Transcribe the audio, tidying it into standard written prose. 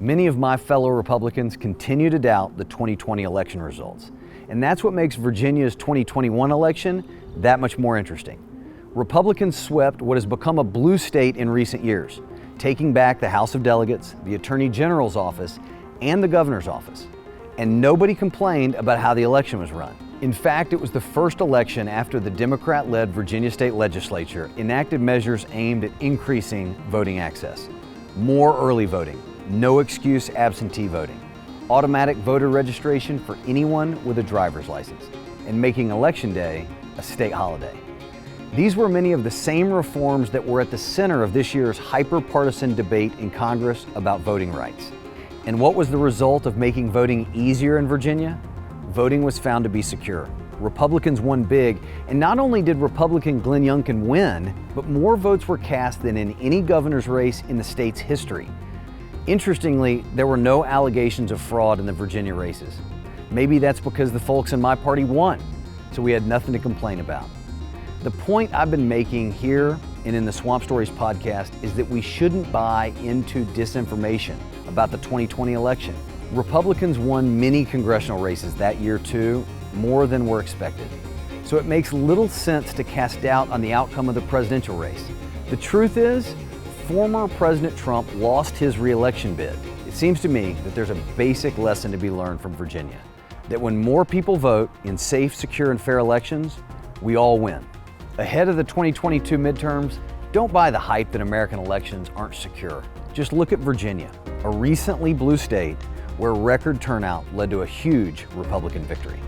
Many of my fellow Republicans continue to doubt the 2020 election results. And that's what makes Virginia's 2021 election that much more interesting. Republicans swept what has become a blue state in recent years, taking back the House of Delegates, the Attorney General's office, and the governor's office. And nobody complained about how the election was run. In fact, it was the first election after the Democrat-led Virginia State Legislature enacted measures aimed at increasing voting access. More early voting, no excuse absentee voting, automatic voter registration for anyone with a driver's license, and making Election Day a state holiday. These were many of the same reforms that were at the center of this year's hyper-partisan debate in Congress about voting rights. And what was the result of making voting easier in Virginia? Voting was found to be secure. Republicans won big, and not only did Republican Glenn Youngkin win, but more votes were cast than in any governor's race in the state's history. Interestingly, there were no allegations of fraud in the Virginia races. Maybe that's because the folks in my party won, so we had nothing to complain about. The point I've been making here and in the Swamp Stories podcast is that we shouldn't buy into disinformation about the 2020 election. Republicans won many congressional races that year too, more than were expected. So it makes little sense to cast doubt on the outcome of the presidential race. The truth is, former President Trump lost his re-election bid. It seems to me that there's a basic lesson to be learned from Virginia, that when more people vote in safe, secure, and fair elections, we all win. Ahead of the 2022 midterms, don't buy the hype that American elections aren't secure. Just look at Virginia, a recently blue state where record turnout led to a huge Republican victory.